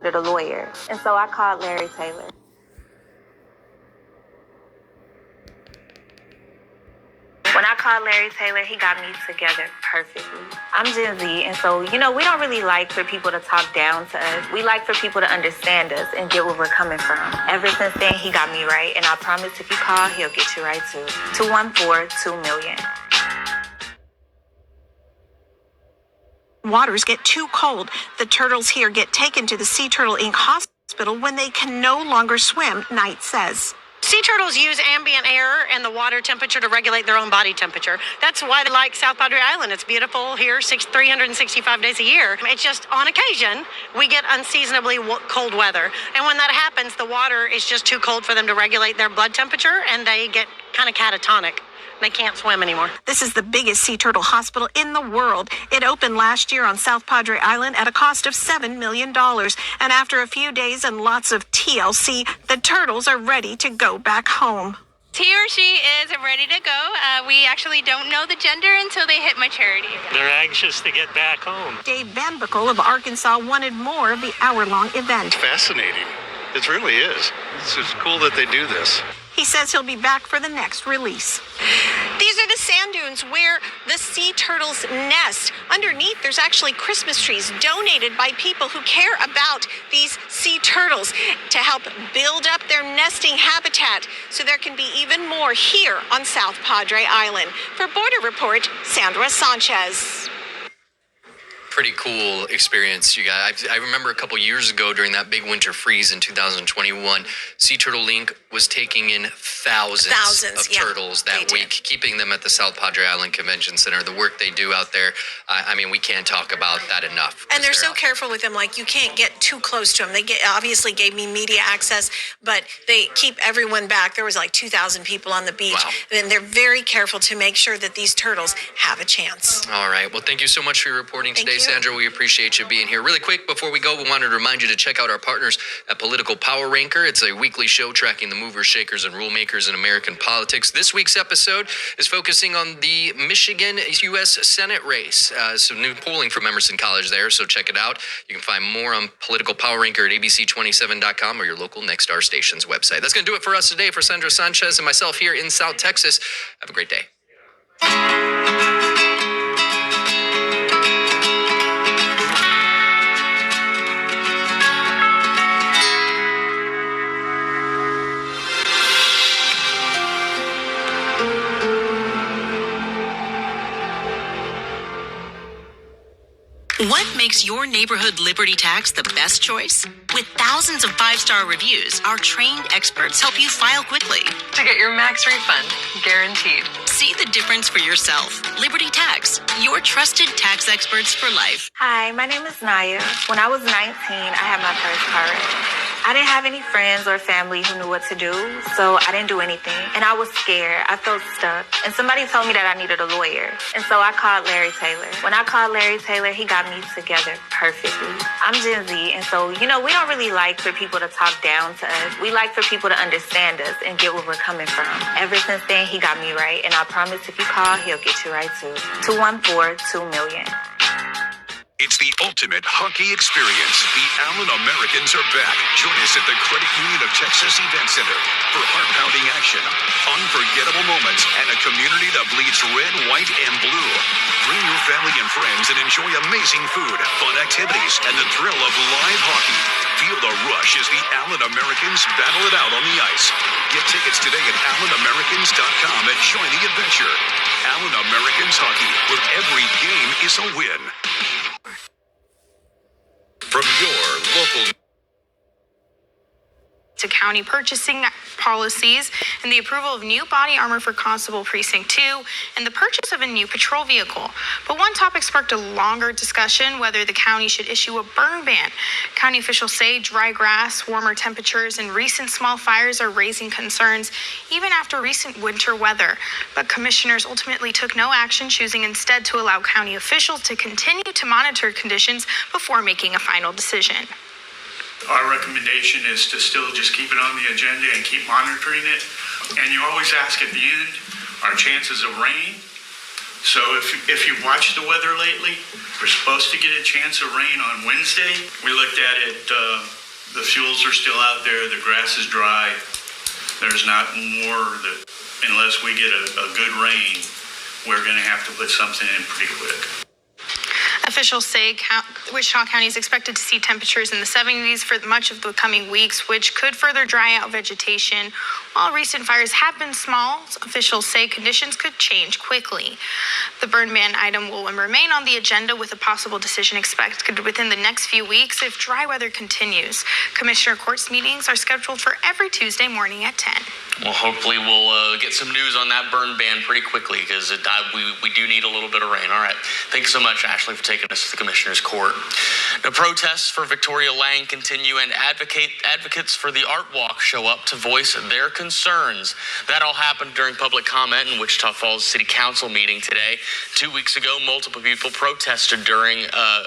a lawyer. And so I called Larry Taylor. When I called Larry Taylor, he got me together perfectly. I'm Gen Z, and so, we don't really like for people to talk down to us. We like for people to understand us and get where we're coming from. Ever since then, he got me right, and I promise if you call, he'll get you right too. 214-2million. Waters get too cold. The turtles here get taken to the Sea Turtle Inc. hospital when they can no longer swim, Knight says. Sea turtles use ambient air and the water temperature to regulate their own body temperature. That's why they like South Padre Island. It's beautiful here 365 days a year. It's just on occasion, we get unseasonably cold weather. And when that happens, the water is just too cold for them to regulate their blood temperature, and they get kind of catatonic. They can't swim anymore. This is the biggest sea turtle hospital in the world. It opened last year on South Padre Island at a cost of $7 million. And after a few days and lots of TLC, the turtles are ready to go back home. He or she is ready to go. We actually don't know the gender until they hit maturity. They're anxious to get back home. Dave Van Buckle of Arkansas wanted more of the hour-long event. Fascinating. It really is. It's just cool that they do this. He says he'll be back for the next release. These are the sand dunes where the sea turtles nest. Underneath, there's actually Christmas trees donated by people who care about these sea turtles to help build up their nesting habitat so there can be even more here on South Padre Island. For Border Report, Sandra Sanchez. Pretty cool experience, you guys. I remember a couple years ago during that big winter freeze in 2021, Sea Turtle Inc. was taking in thousands of turtles that week, keeping them at the South Padre Island Convention Center. The work they do out there, we can't talk about that enough. And they're so careful with them, like you can't get too close to them. They obviously gave me media access, but they keep everyone back. There was like 2,000 people on the beach. Wow. And they're very careful to make sure that these turtles have a chance. All right. Well, thank you so much for your reporting today, Sandra. We appreciate you being here. Really quick, before we go, we wanted to remind you to check out our partners at Political Power Ranker. It's a weekly show tracking the movers, shakers, and rule makers in American politics. This week's episode is focusing on the Michigan U.S. Senate race. Some new polling from Emerson College there, so check it out. You can find more on Political Power Ranker at abc27.com or your local Nexstar station's website. That's going to do it for us today. For Sandra Sanchez and myself here in South Texas, have a great day. What makes your neighborhood Liberty Tax the best choice? With thousands of 5-star reviews, our trained experts help you file quickly to get your max refund, guaranteed. See the difference for yourself. Liberty Tax, your trusted tax experts for life. Hi, my name is Naya. When I was 19, I had my first car wreck. I didn't have any friends or family who knew what to do, so I didn't do anything. And I was scared. I felt stuck. And somebody told me that I needed a lawyer. And so I called Larry Taylor. When I called Larry Taylor, he got me together perfectly. I'm Gen Z, and so, we don't really like for people to talk down to us. We like for people to understand us and get where we're coming from. Ever since then, he got me right. And I promise if you call, he'll get you right too. 214-2million. It's the ultimate hockey experience. The Allen Americans are back. Join us at the Credit Union of Texas Event Center for heart-pounding action, unforgettable moments, and a community that bleeds red, white, and blue. Bring your family and friends and enjoy amazing food, fun activities, and the thrill of live hockey. Feel the rush as the Allen Americans battle it out on the ice. Get tickets today at AllenAmericans.com and join the adventure. Allen Americans Hockey, where every game is a win. From your local to county purchasing policies and the approval of new body armor for Constable Precinct 2 and the purchase of a new patrol vehicle. But one topic sparked a longer discussion whether the county should issue a burn ban. County officials say dry grass, warmer temperatures, and recent small fires are raising concerns even after recent winter weather. But commissioners ultimately took no action, choosing instead to allow county officials to continue to monitor conditions before making a final decision. Our recommendation is to still just keep it on the agenda and keep monitoring it. And you always ask at the end, our chances of rain, So if you watched the weather lately, we're supposed to get a chance of rain on Wednesday. We looked at it, the fuels are still out there, the grass is dry. There's not more that, unless we get a good rain, we're gonna have to put something in pretty quick. Officials say Wichita County is expected to see temperatures in the 70s for much of the coming weeks, which could further dry out vegetation. While recent fires have been small, officials say conditions could change quickly. The burn ban item will remain on the agenda with a possible decision expected within the next few weeks if dry weather continues. Commissioner Court's meetings are scheduled for every Tuesday morning at 10. Well, hopefully we'll get some news on that burn ban pretty quickly because we do need a little bit of rain. All right. Thanks so much, Ashley, for taking us to the Commissioner's Court. The protests for Victoria Lang continue, and advocates for the Art Walk show up to voice their concerns. That all happened during public comment in Wichita Falls City Council meeting today. 2 weeks ago, multiple people protested during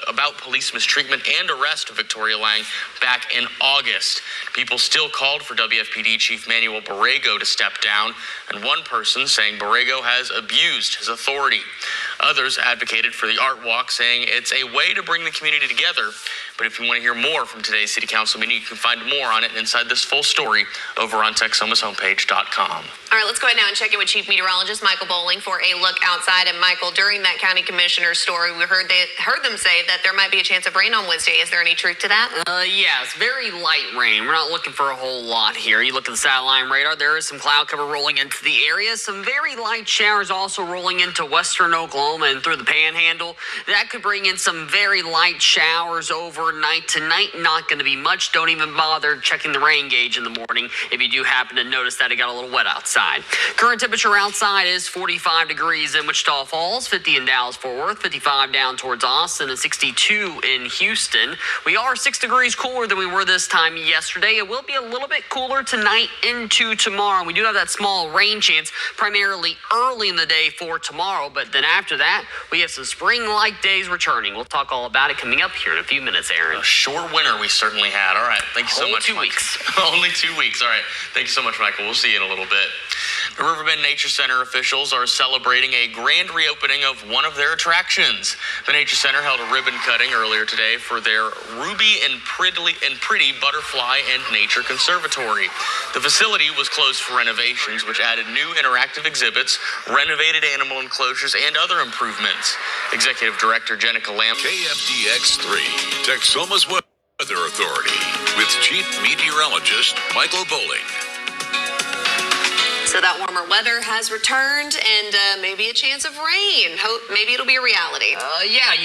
about police mistreatment and arrest of Victoria Lang back in August. People still called for WFPD Chief Manuel Borrego to step down, and one person saying Borrego has abused his authority. Others advocated for the Art Walk, saying it's a way to bring the community together. But if you want to hear more from today's City Council meeting, you can find more on it inside this full story over on TexSoma's.homepage.com. All right, let's go ahead now and check in with Chief Meteorologist Michael Bowling for a look outside. And Michael, during that county commissioner story, we heard them say that there might be a chance of rain on Wednesday. Is there any truth to that? Yeah, it's very light rain. We're not looking for a whole lot here. You look at the satellite radar, there is some cloud cover rolling into the area. Some very light showers also rolling into western Oklahoma and through the Panhandle. That could bring in some very light showers overnight tonight. Not going to be much. Don't even bother checking the rain gauge in the morning if you do happen to notice that it got a little wet outside. Current temperature outside is 45 degrees in Wichita Falls, 50 in Dallas-Fort Worth, 55 down towards Austin, and 62 in Houston. We are 6 degrees cooler than we were this time yesterday. It will be a little bit cooler tonight into tomorrow. We do have that small rain chance primarily early in the day for tomorrow, but then after that, we have some spring-like days returning. We'll talk all about it coming up here in a few minutes, Aaron. A short winter we certainly had. All right. Thank you so much. 2 weeks. Only 2 weeks. All right. Thank you so much, Michael. We'll see you in a little bit. The Riverbend Nature Center officials are celebrating a grand reopening of one of their attractions. The Nature Center held a ribbon cutting earlier today for their Ruby and Pretty Butterfly and Nature Conservatory. The facility was closed for renovations, which added new interactive exhibits, renovated animal enclosures, and other improvements. Executive Director Jenica Lamb. KFDX3, Texoma's Weather Authority, with Chief Meteorologist Michael Bowling. So that warmer weather has returned and maybe a chance of rain. Maybe it'll be a reality. Yeah,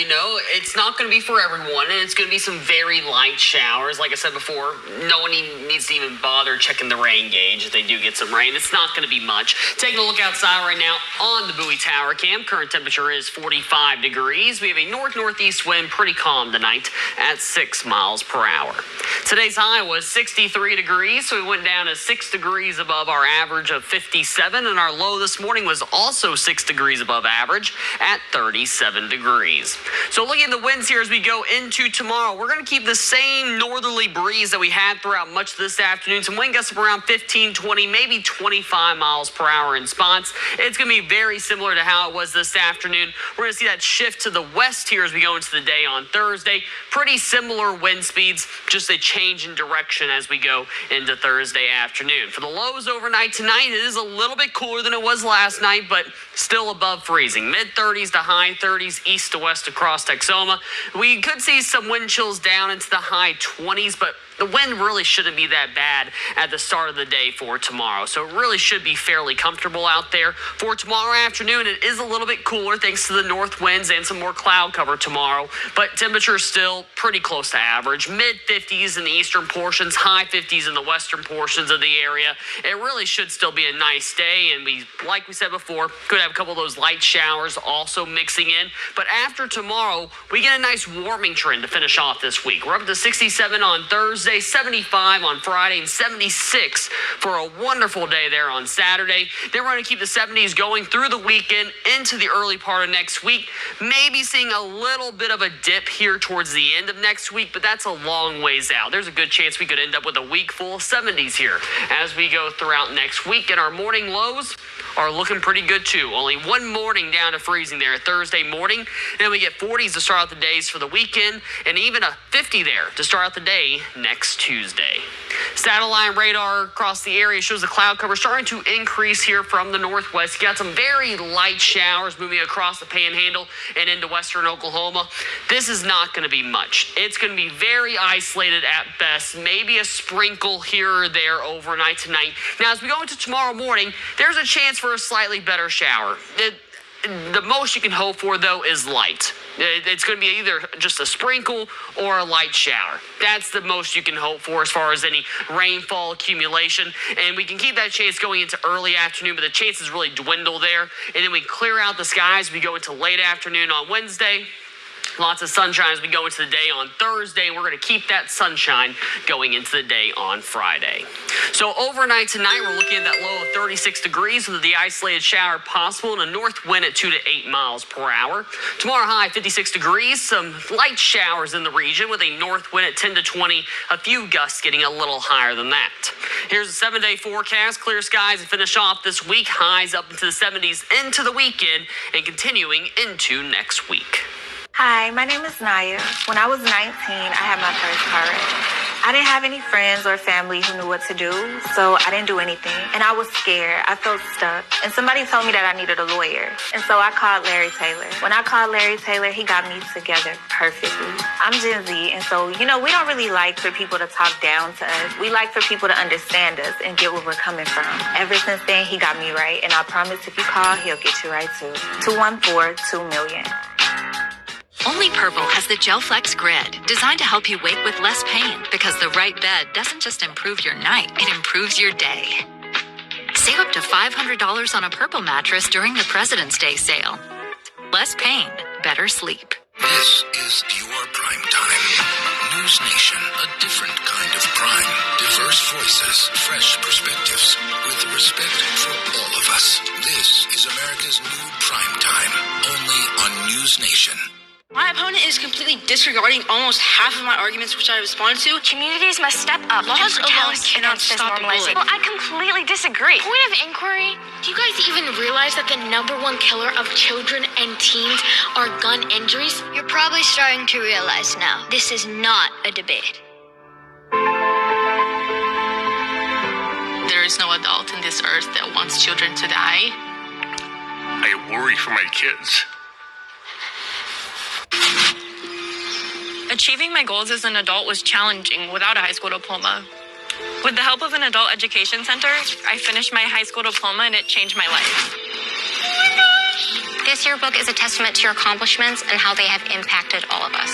it's not going to be for everyone, and it's going to be some very light showers. Like I said before, no one needs to even bother checking the rain gauge if they do get some rain. It's not going to be much. Taking a look outside right now on the Bowie Tower Cam. Current temperature is 45 degrees. We have a north-northeast wind, pretty calm tonight at 6 miles per hour. Today's high was 63 degrees, so we went down to 6 degrees above our average of 57, and our low this morning was also 6 degrees above average at 37 degrees. So looking at the winds here as we go into tomorrow, we're going to keep the same northerly breeze that we had throughout much of this afternoon. Some wind gusts of around 15, 20, maybe 25 miles per hour in spots. It's going to be very similar to how it was this afternoon. We're going to see that shift to the west here as we go into the day on Thursday. Pretty similar wind speeds, just a change in direction as we go into Thursday afternoon. For the lows overnight tonight, it is a little bit cooler than it was last night, but still above freezing. Mid-30s to high 30s, east to west across Texoma. We could see some wind chills down into the high 20s, but the wind really shouldn't be that bad at the start of the day for tomorrow. So it really should be fairly comfortable out there. For tomorrow afternoon, it is a little bit cooler thanks to the north winds and some more cloud cover tomorrow. But temperature is still pretty close to average. Mid-50s in the eastern portions, high 50s in the western portions of the area. It really should still be a nice day. And like we said before, could have a couple of those light showers also mixing in. But after tomorrow, we get a nice warming trend to finish off this week. We're up to 67 on Thursday. 75 on Friday, and 76 for a wonderful day there on Saturday. Then we're going to keep the 70s going through the weekend into the early part of next week. Maybe seeing a little bit of a dip here towards the end of next week, but that's a long ways out. There's a good chance we could end up with a week full of 70s here as we go throughout next week. And our morning lows are looking pretty good too. Only one morning down to freezing there Thursday morning. And then we get 40s to start out the days for the weekend, and even a 50 there to start out the day next Tuesday. Satellite radar across the area shows the cloud cover starting to increase here from the northwest. You got some very light showers moving across the panhandle and into western Oklahoma. This is not going to be much. It's going to be very isolated at best, maybe a sprinkle here or there overnight tonight. Now, as we go into tomorrow morning, there's a chance for a slightly better shower. The most you can hope for, though, is light. It's going to be either just a sprinkle or a light shower. That's the most you can hope for as far as any rainfall accumulation. And we can keep that chance going into early afternoon, but the chances really dwindle there. And then we clear out the skies. We go into late afternoon on Wednesday. Lots of sunshine as we go into the day on Thursday. We're going to keep that sunshine going into the day on Friday. So overnight tonight, we're looking at that low of 36 degrees with the isolated shower possible and a north wind at 2 to 8 miles per hour. Tomorrow high 56 degrees, some light showers in the region with a north wind at 10 to 20, a few gusts getting a little higher than that. Here's a 7-day forecast. Clear skies and finish off this week. Highs up into the 70s into the weekend and continuing into next week. Hi, my name is Naya. When I was 19, I had my first car wreck. I didn't have any friends or family who knew what to do, so I didn't do anything. And I was scared. I felt stuck. And somebody told me that I needed a lawyer. And so I called Larry Taylor. When I called Larry Taylor, he got me together perfectly. I'm Gen Z, and so, we don't really like for people to talk down to us. We like for people to understand us and get where we're coming from. Ever since then, he got me right. And I promise if you call, he'll get you right too. 214-2million. Only Purple has the GelFlex Grid, designed to help you wake with less pain, because the right bed doesn't just improve your night, it improves your day. Save up to $500 on a Purple mattress during the President's Day sale. Less pain, better sleep. This is your prime time. News Nation, a different kind of prime. Diverse voices, fresh perspectives, with respect for all of us. This is America's new prime time, only on News Nation. My opponent is completely disregarding almost half of my arguments which I responded to. Communities must step up. Laws alone cannot stop the bullying. Well, I completely disagree. Point of inquiry, do you guys even realize that the #1 killer of children and teens are gun injuries? You're probably starting to realize now, this is not a debate. There is no adult in this earth that wants children to die. I worry for my kids. Achieving my goals as an adult was challenging without a high school diploma. With the help of an adult education center, I finished my high school diploma and it changed my life. This yearbook is a testament to your accomplishments and how they have impacted all of us.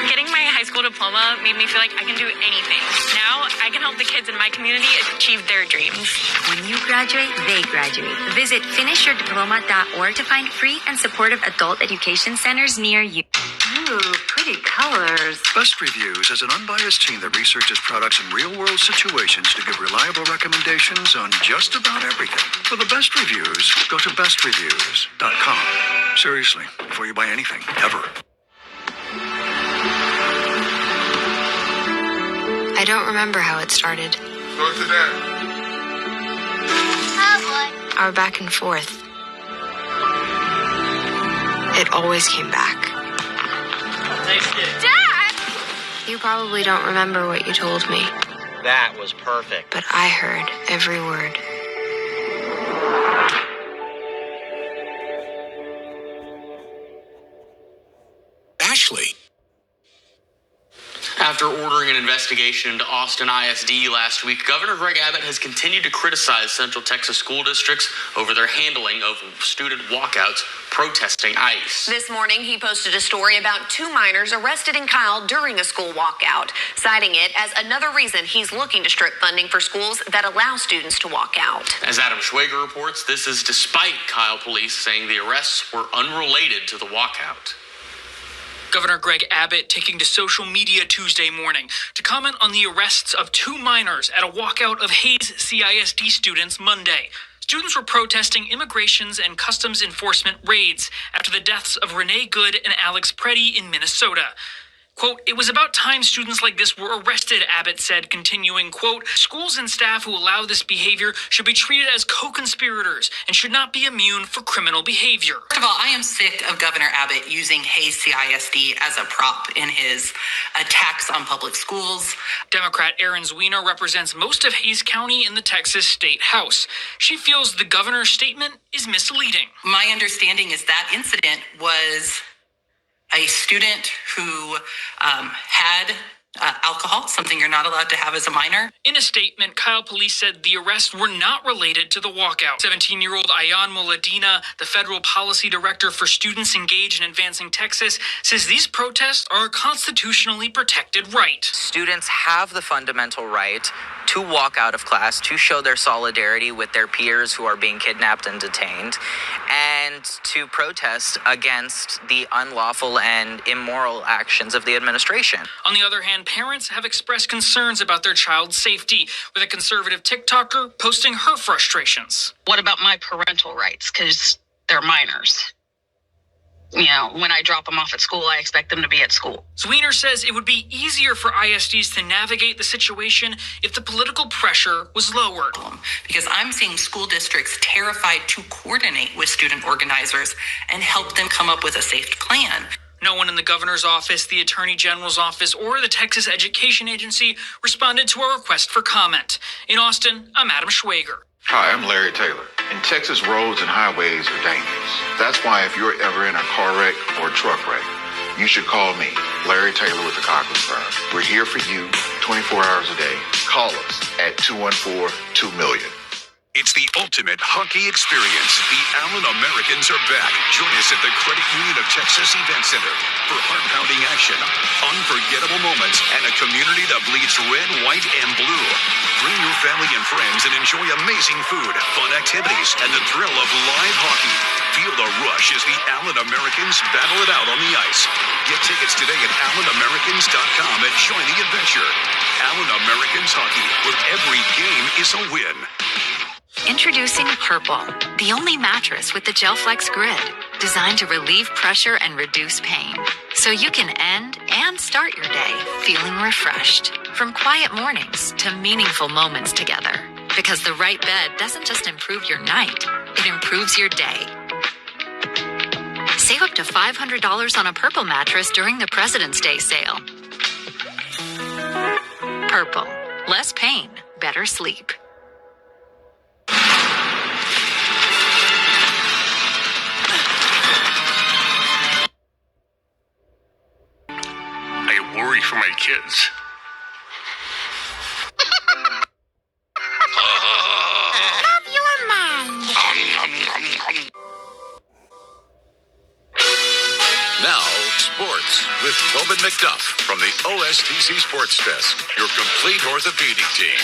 Getting my high school diploma made me feel like I can do anything. Now, I can help the kids in my community achieve their dreams. When you graduate, they graduate. Visit finishyourdiploma.org to find free and supportive adult education centers near you. Ooh, pretty colors. Best Reviews is an unbiased team that researches products in real-world situations to give reliable recommendations on just about everything. For the best reviews, go to bestreviews.com. Seriously, before you buy anything, ever. I don't remember how it started. Go to that. Our back and forth. It always came back. Dad! You probably don't remember what you told me. That was perfect. But I heard every word. Ashley. After ordering an investigation into Austin ISD last week, Governor Greg Abbott has continued to criticize Central Texas school districts over their handling of student walkouts protesting ICE. This morning, he posted a story about 2 minors arrested in Kyle during a school walkout, citing it as another reason he's looking to strip funding for schools that allow students to walk out. As Adam Schwager reports, this is despite Kyle police saying the arrests were unrelated to the walkout. Governor Greg Abbott taking to social media Tuesday morning to comment on the arrests of 2 minors at a walkout of Hayes CISD students Monday. Students were protesting immigrations and customs enforcement raids after the deaths of Renee Good and Alex Preddy in Minnesota. Quote, "It was about time students like this were arrested," Abbott said, continuing, quote, "Schools and staff who allow this behavior should be treated as co-conspirators and should not be immune for criminal behavior." First of all, I am sick of Governor Abbott using Hayes CISD as a prop in his attacks on public schools. Democrat Erin Zwiener represents most of Hayes County in the Texas State House. She feels the governor's statement is misleading. My understanding is that incident was a student who had alcohol, something you're not allowed to have as a minor. In a statement, Kyle police said the arrests were not related to the walkout. 17-year-old Ayan Moladina, the federal policy director for Students Engaged in Advancing Texas, says these protests are a constitutionally protected right. Students have the fundamental right to walk out of class, to show their solidarity with their peers who are being kidnapped and detained, and to protest against the unlawful and immoral actions of the administration. On the other hand, parents have expressed concerns about their child's safety, with a conservative TikToker posting her frustrations. What about my parental rights? Because they're minors. You know, when I drop them off at school, I expect them to be at school. Zwiener says it would be easier for ISDs to navigate the situation if the political pressure was lowered. Because I'm seeing school districts terrified to coordinate with student organizers and help them come up with a safe plan. No one in the governor's office, the attorney general's office, or the Texas Education Agency responded to our request for comment. In Austin, I'm Adam Schwager. Hi, I'm Larry Taylor. In Texas, roads and highways are dangerous. That's why if you're ever in a car wreck or a truck wreck, you should call me, Larry Taylor with the Cochran Firm. We're here for you 24 hours a day. Call us at 214-2million. It's the ultimate hockey experience. The Allen Americans are back. Join us at the Credit Union of Texas Event Center for heart-pounding action, unforgettable moments, and a community that bleeds red, white, and blue. Bring your family and friends and enjoy amazing food, fun activities, and the thrill of live hockey. Feel the rush as the Allen Americans battle it out on the ice. Get tickets today at AllenAmericans.com and join the adventure. Allen Americans Hockey, where every game is a win. Introducing Purple, the only mattress with the GelFlex grid, designed to relieve pressure and reduce pain, so you can end and start your day feeling refreshed. From quiet mornings to meaningful moments together, because the right bed doesn't just improve your night, it improves your day. Save up to $500 on a Purple mattress during the President's Day sale. Purple, less pain, better sleep. I worry for my kids. Love your mind. Now, sports with Tobin McDuff from the OSTC Sports Desk, your complete orthopedic team.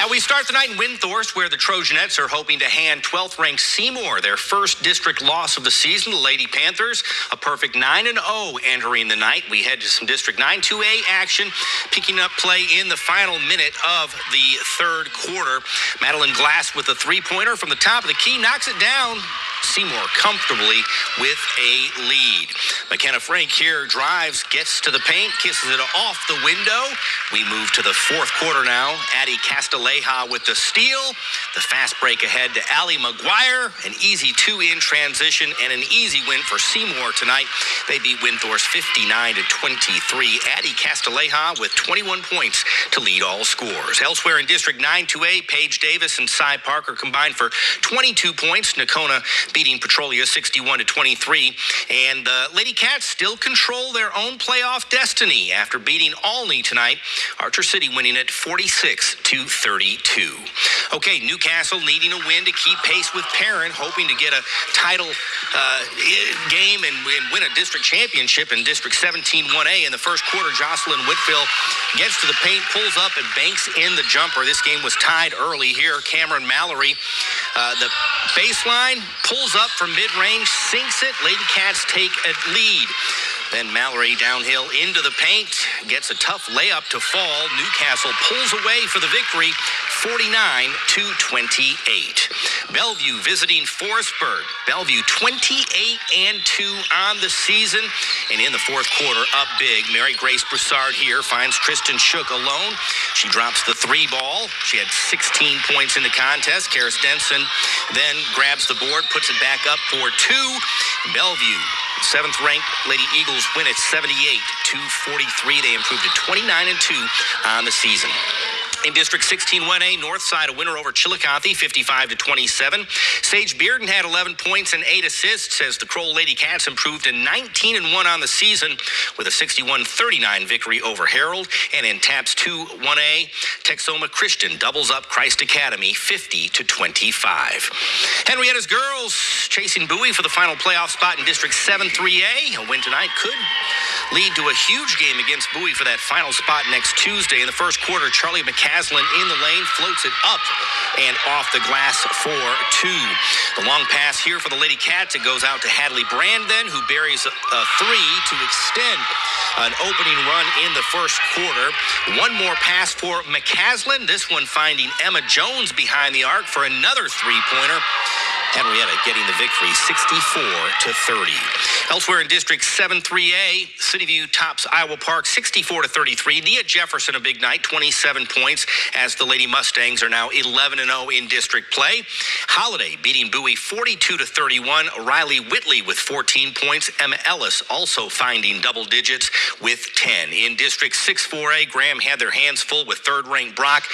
And we start the night in Windthorst, where the Trojanettes are hoping to hand 12th-ranked Seymour their first district loss of the season. The Lady Panthers, a perfect 9-0 entering the night. We head to some District 9 2A action, picking up play in the final minute of the third quarter. Madeline Glass with a three-pointer from the top of the key, knocks it down. Seymour comfortably with a lead. McKenna Frank here drives, gets to the paint, kisses it off the window. We move to the fourth quarter now. Addie Castilleja with the steal. The fast break ahead to Allie McGuire. An easy two-in transition and an easy win for Seymour tonight. They beat Windthorst 59-23. Addie Castilleja with 21 points to lead all scores. Elsewhere in District 9 2A, Paige Davis and Cy Parker combined for 22 points. Nakona beating Petrolia 61-23. And the Lady Cats still control their own playoff destiny after beating Olney tonight. Archer City winning it 46-32. Okay, Newcastle needing a win to keep pace with Perrin, hoping to get a title game and win a district championship in District 17 1A. In the first quarter, Jocelyn Whitfield gets to the paint, pulls up, and banks in the jumper. This game was tied early here. Cameron Mallory, the baseline, pulls up from mid-range, sinks it. Lady Cats take a lead. Then Mallory downhill into the paint, gets a tough layup to fall. Newcastle pulls away for the victory, 49-28. Bellevue visiting Forestburg. Bellevue 28-2 on the season. And in the fourth quarter, up big. Mary Grace Broussard here finds Tristan Shook alone. She drops the 3 ball. She had 16 points in the contest. Karis Denson then grabs the board, puts it back up for 2. Bellevue, 7th-ranked Lady Eagles win at 78-43. They improved to 29-2 on the season. In District 16 1A, Northside a winner over Chillicothe, 55-27. Sage Bearden had 11 points and 8 assists as the Kroll Lady Cats improved to 19-1 on the season with a 61-39 victory over Harold. And in TAPS 2 1A, Texoma Christian doubles up Christ Academy, 50-25. Henrietta's girls chasing Bowie for the final playoff spot in District 7 3A. A win tonight could lead to a huge game against Bowie for that final spot next Tuesday. In the first quarter, Charlie McCaslin in the lane floats it up and off the glass for 2. The long pass here for the Lady Cats. It goes out to Hadley Brandon, who buries a 3 to extend an opening run in the first quarter. One more pass for McCaslin. This one finding Emma Jones behind the arc for another 3-pointer. Henrietta getting the victory, 64-30. Elsewhere in District 7 3A, Cityview tops Iowa Park 64-33. Nia Jefferson a big night, 27 points, as the Lady Mustangs are now 11-0 in district play. Holiday beating Bowie 42-31. Riley Whitley with 14 points. Emma Ellis also finding double digits with 10. In District 6 4A, Graham had their hands full with 3rd-ranked Brock.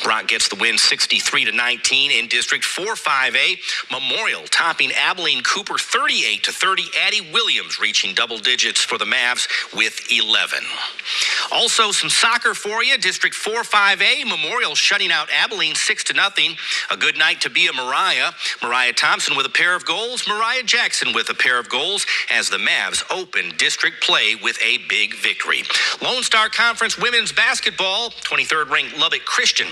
Brock gets the win 63-19. In District 4 5A, Memorial topping Abilene Cooper 38-30. Addie Williams reaching double digits for the Mavs with 11. Also some soccer for you. District 4 5A, Memorial shutting out Abilene 6-0. A good night to be a Mariah. Mariah Thompson with a pair of goals. Mariah Jackson with a pair of goals as the Mavs open district play with a big victory. Lone Star Conference women's basketball, 23rd-ranked Lubbock Christian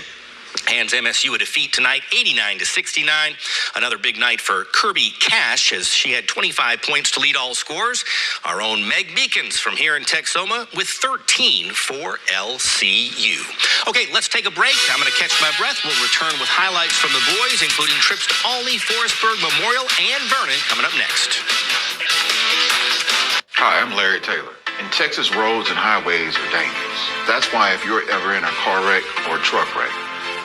hands MSU a defeat tonight, 89-69. Another big night for Kirby Cash as she had 25 points to lead all scorers. Our own Meg Beacons from here in Texoma with 13 for LCU. Okay, let's take a break. I'm going to catch my breath. We'll return with highlights from the boys, including trips to Olney, Forestburg, Memorial, and Vernon coming up next. Hi, I'm Larry Taylor. In Texas, roads and highways are dangerous. That's why if you're ever in a car wreck or truck wreck,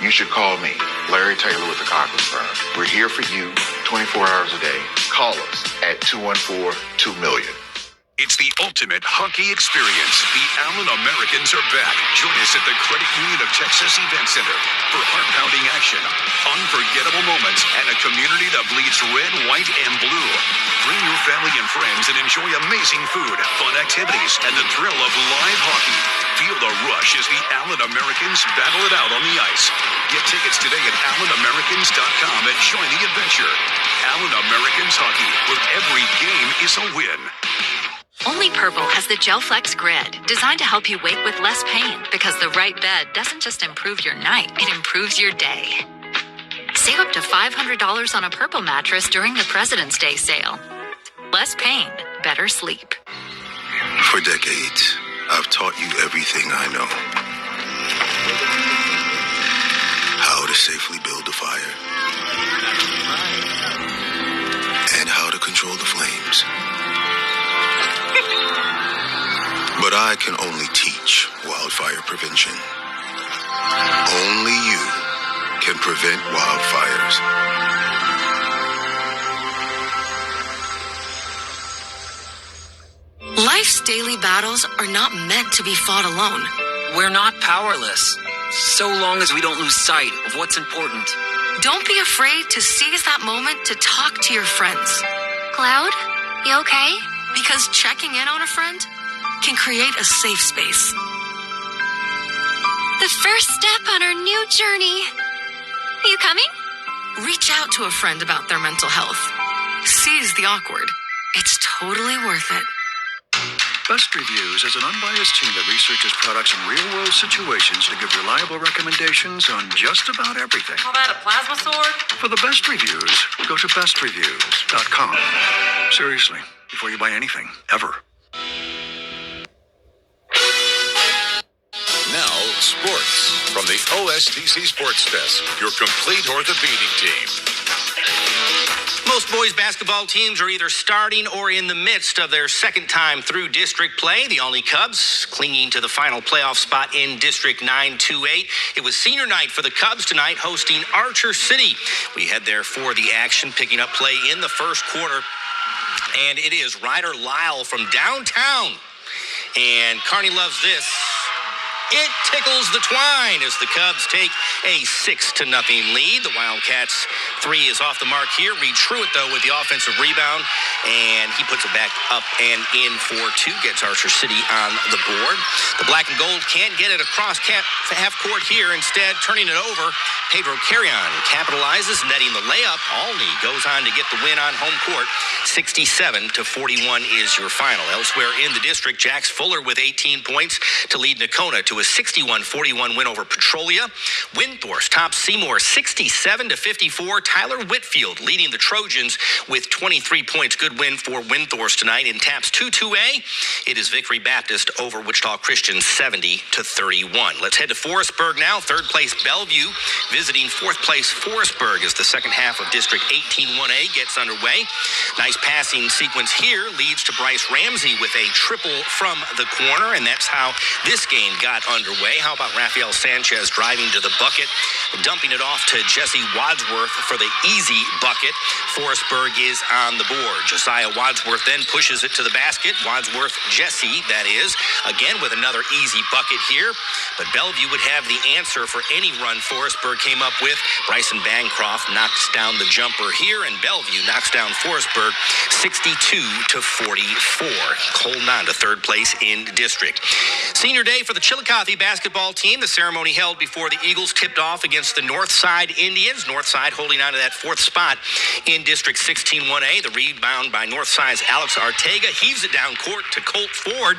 you should call me, Larry Taylor with the Cochran Firm. We're here for you 24 hours a day. Call us at 214-2million. It's the ultimate hockey experience. The Allen Americans are back. Join us at the Credit Union of Texas Event Center for heart-pounding action, unforgettable moments, and a community that bleeds red, white, and blue. Bring your family and friends and enjoy amazing food, fun activities, and the thrill of live hockey. Feel the rush as the Allen Americans battle it out on the ice. Get tickets today at AllenAmericans.com and join the adventure. Allen Americans Hockey, where every game is a win. Only Purple has the GelFlex Grid, designed to help you wake with less pain because the right bed doesn't just improve your night, it improves your day. Save up to $500 on a Purple mattress during the President's Day sale. Less pain, better sleep. For decades, I've taught you everything I know. How to safely build a fire. And how to control the flames. But I can only teach wildfire prevention. Only you can prevent wildfires. Life's daily battles are not meant to be fought alone. We're not powerless, so long as we don't lose sight of what's important. Don't be afraid to seize that moment to talk to your friends. Cloud, you okay? Because checking in on a friend can create a safe space. The first step on our new journey. Are you coming? Reach out to a friend about their mental health. Seize the awkward. It's totally worth it. Best Reviews is an unbiased team that researches products in real-world situations to give reliable recommendations on just about everything. Call that a plasma sword? For the best reviews, go to bestreviews.com. Seriously, before you buy anything, ever. Now, sports. from the OSDC Sports Desk, your complete orthopedic team. Most boys basketball teams are either starting or in the midst of their second time through district play. The Olney Cubs clinging to the final playoff spot in District 928. It was senior night for the Cubs tonight, hosting Archer City. We head there for the action, picking up play in the first quarter. And it is Ryder Lyle from downtown. And Kearney loves this. It tickles the twine as the Cubs take a 6-0 lead. The Wildcats' three is off the mark here. Reed Truitt, though, with the offensive rebound, and he puts it back up and in for two. Gets Archer City on the board. The black and gold can't get it across half court here. Instead, turning it over, Pedro Carrion capitalizes, netting the layup. Olney goes on to get the win on home court. 67-41 is your final. Elsewhere in the district, Jax Fuller with 18 points to lead Nakona to a 61-41 win over Petrolia. Windthorst tops Seymour 67-54. Tyler Whitfield leading the Trojans with 23 points. Good win for Windthorst tonight. In TAPS 2-2A, it is Victory Baptist over Wichita Christian 70-31. Let's head to Forestburg now. Third place Bellevue visiting fourth place Forestburg as the second half of District 18-1A gets underway. Nice passing sequence here leads to Bryce Ramsey with a triple from the corner, and that's how this game got underway. How about Rafael Sanchez driving to the bucket, dumping it off to Jesse Wadsworth for the easy bucket. Forestburg is on the board. Josiah Wadsworth then pushes it to the basket. Wadsworth, Jesse, that is, again with another easy bucket here. But Bellevue would have the answer for any run Forestburg came up with. Bryson Bancroft knocks down the jumper here, and Bellevue knocks down Forestburg 62-44. Holding on to third place in district. Senior day for the Chillicothe basketball team. The ceremony held before the Eagles tipped off against the Northside Indians. Northside holding on to that fourth spot in District 16-1A. The rebound by Northside's Alex Arteaga heaves it down court to Colt Ford,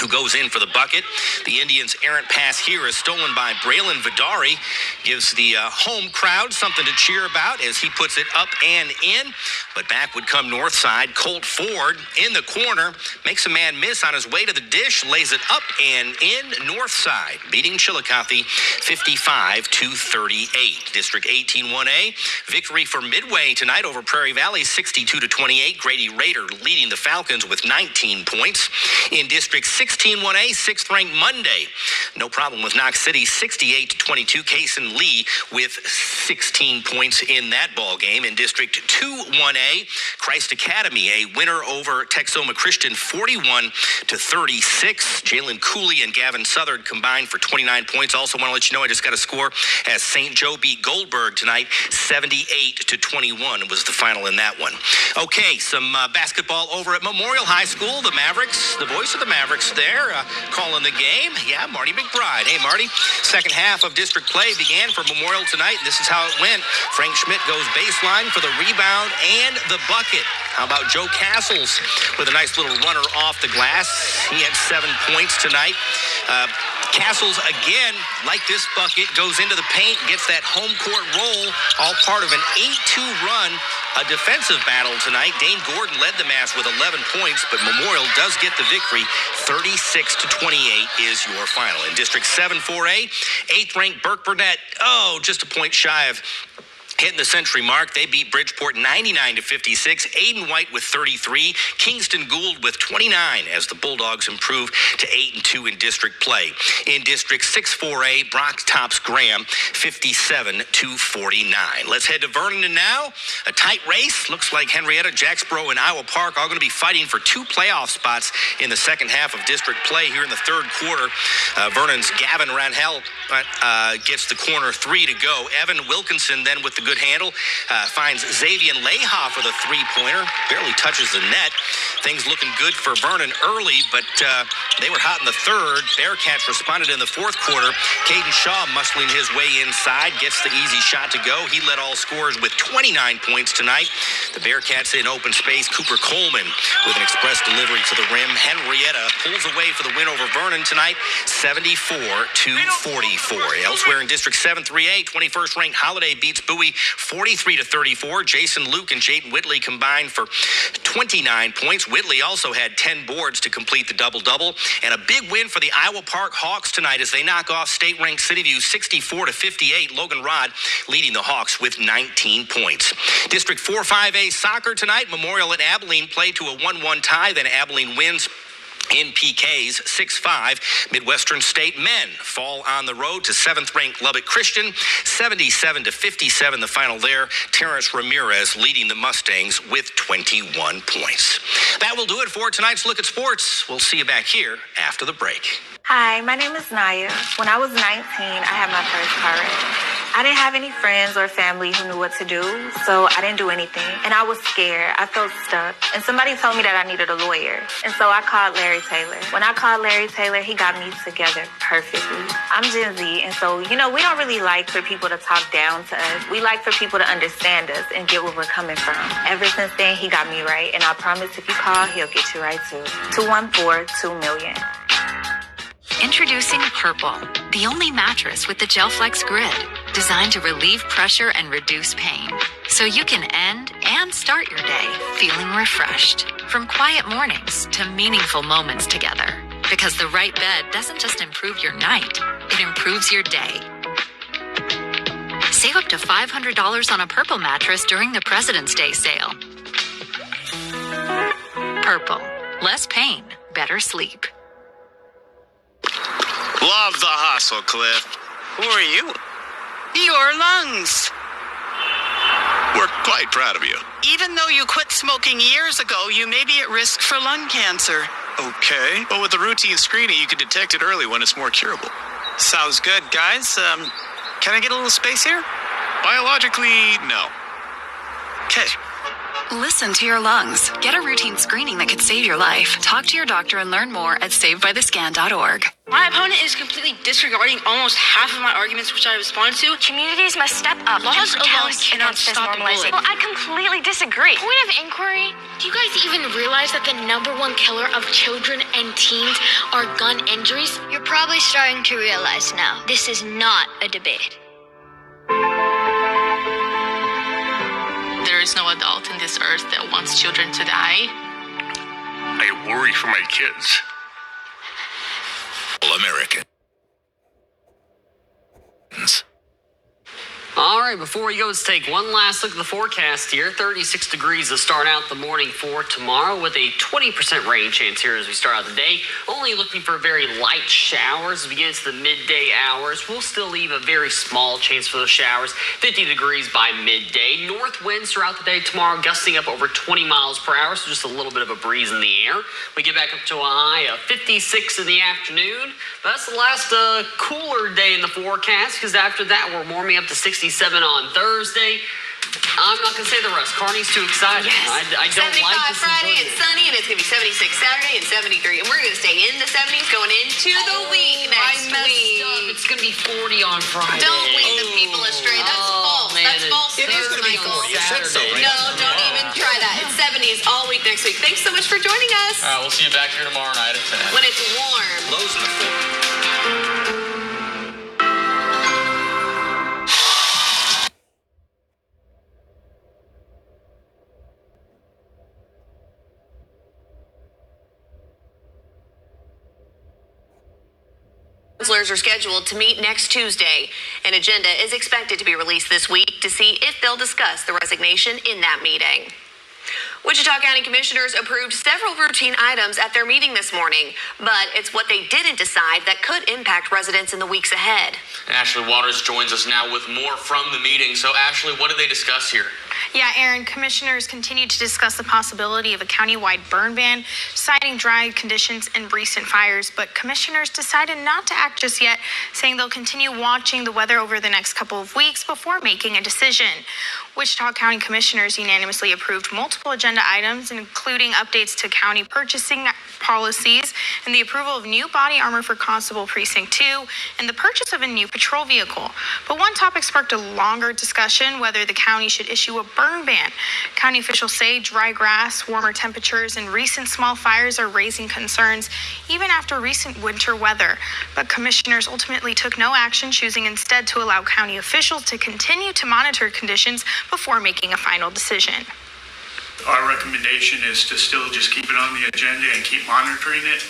who goes in for the bucket. The Indians' errant pass here is stolen by Braylon Vidari. Gives the home crowd something to cheer about as he puts it up and in. But back would come Northside. Colt Ford in the corner. Makes a man miss on his way to the dish. Lays it up and in. Northside beating Chillicothe 55-38. District 18-1A. Victory for Midway tonight over Prairie Valley 62-28. Grady Rader leading the Falcons with 19 points. In District 16-1A, 6th ranked Monday. No problem with Knox City, 68-22. Kaysen Lee with 16 points in that ball game. In District 2-1A, Christ Academy, a winner over Texoma Christian, 41-36. Jalen Cooley and Gavin Southard combined for 29 points. Also want to let you know I just got a score as St. Joe beat Goldberg tonight, 78-21 was the final in that one. Okay, some basketball over at Memorial High School. The Mavericks, the voice of the Mavericks there, calling the game. Yeah, Marty McBride. Hey, Marty. Second half of district play began for Memorial tonight, and this is how it went. Frank Schmidt goes baseline for the rebound and the bucket. How about Joe Castles with a nice little runner off the glass? He had 7 points tonight. Castles, again, like this bucket, goes into the paint, gets that home court roll, all part of an 8-2 run. A defensive battle tonight. Dane Gordon led the match with 11 points, but Memorial does get the victory. 36-28 is your final. In District 7-4A, 8th-ranked Burke Burnett, just a point shy of hitting the century mark. They beat Bridgeport 99-56. Aiden White with 33. Kingston Gould with 29 as the Bulldogs improve to 8-2 in district play. In District 6-4A, Brock tops Graham 57-49. Let's head to Vernon now. A tight race. Looks like Henrietta, Jacksboro, and Iowa Park all going to be fighting for 2 playoff spots in the second half of district play here in the third quarter. Vernon's Gavin Ranhel gets the corner 3 to go. Evan Wilkinson then with the good handle finds Xavier Layhoff with a 3-pointer. Barely touches the net. Things looking good for Vernon early, but they were hot in the third. Bearcats responded in the fourth quarter. Caden Shaw muscling his way inside, gets the easy shot to go. He led all scorers with 29 points tonight. The Bearcats in open space. Cooper Coleman with an express delivery to the rim. Henrietta pulls away for the win over Vernon tonight, 74-44. Elsewhere in District 7-3A, 21st ranked Holiday beats Bowie 43-34. Jason Luke and Jayden Whitley combined for 29 points. Whitley also had 10 boards to complete the double-double. And a big win for the Iowa Park Hawks tonight as they knock off state-ranked Cityview 64-58. Logan Rod leading the Hawks with 19 points. District 4-5A soccer tonight. Memorial and Abilene play to a 1-1 tie. Then Abilene wins in PKs 6-5. Midwestern State men fall on the road to 7th-ranked Lubbock Christian, 77-57 the final there. Terrence Ramirez leading the Mustangs with 21 points. That will do it for tonight's Look at Sports. We'll see you back here after the break. Hi, my name is Naya. When I was 19, I had my first car wreck. I didn't have any friends or family who knew what to do, so I didn't do anything. And I was scared. I felt stuck. And somebody told me that I needed a lawyer. And so I called Larry Taylor. When I called Larry Taylor, he got me together perfectly. I'm Gen Z, and so, we don't really like for people to talk down to us. We like for people to understand us and get where we're coming from. Ever since then, he got me right. And I promise if you call, he'll get you right too. 214-2million. Introducing Purple, the only mattress with the GelFlex grid, designed to relieve pressure and reduce pain, so you can end and start your day feeling refreshed. From quiet mornings to meaningful moments together, because the right bed doesn't just improve your night, it improves your day. Save up to $500 on a Purple mattress during the President's Day sale. Purple, less pain, better sleep. Love the hustle, Cliff. Who are you? Your lungs. We're quite proud of you. Even though you quit smoking years ago, you may be at risk for lung cancer. Okay, but with the routine screening, you can detect it early when it's more curable. Sounds good, guys. Can I get a little space here? Biologically, no. Okay. Listen to your lungs. Get a routine screening that could save your life. Talk to your doctor and learn more at savedbythescan.org. My opponent is completely disregarding almost half of my arguments which I responded to. Communities must step up. Laws alone cannot stop bullying. Well, I completely disagree. Point of inquiry. Do you guys even realize that the #1 killer of children and teens are gun injuries? You're probably starting to realize now, this is not a debate. There is no adult in this earth that wants children to die. I worry for my kids. American. All right, before we go, let's take one last look at the forecast here. 36 degrees to start out the morning for tomorrow with a 20% rain chance here as we start out the day. Only looking for very light showers as we get into the midday hours. We'll still leave a very small chance for those showers. 50 degrees by midday. North winds throughout the day tomorrow, gusting up over 20 miles per hour, so just a little bit of a breeze in the air. We get back up to a high of 56 in the afternoon. That's the last cooler day in the forecast, because after that, we're warming up to 67 on Thursday. I'm not going to say the rest. Carney's too excited. Yes. I don't like this. 75 Friday and sunny, and it's going to be 76 Saturday and 73. And we're going to stay in the 70s going into the week next week. It's going to be 40 on Friday. Don't lead the people astray. That's false. Man, That's false. it is going to be 40. You said so, right? No, don't even try that. It's 70s all week next week. Thanks so much for joining us. All right, we'll see you back here tomorrow night at 10. When it's warm. Lows in the 40s. Counselors are scheduled to meet next Tuesday. An agenda is expected to be released this week to see if they'll discuss the resignation in that meeting. Wichita County Commissioners approved several routine items at their meeting this morning, but it's what they didn't decide that could impact residents in the weeks ahead. Ashley Waters joins us now with more from the meeting. So, Ashley, what did they discuss here? Yeah, Aaron, commissioners continue to discuss the possibility of a countywide burn ban, citing dry conditions and recent fires, but commissioners decided not to act just yet, saying they'll continue watching the weather over the next couple of weeks before making a decision. Wichita County Commissioners unanimously approved multiple agenda items, including updates to county purchasing policies and the approval of new body armor for Constable Precinct 2 and the purchase of a new patrol vehicle. But one topic sparked a longer discussion, whether the county should issue a a burn ban. County officials say dry grass, warmer temperatures, and recent small fires are raising concerns even after recent winter weather. But commissioners ultimately took no action, choosing instead to allow county officials to continue to monitor conditions before making a final decision. Our recommendation is to still just keep it on the agenda and keep monitoring it.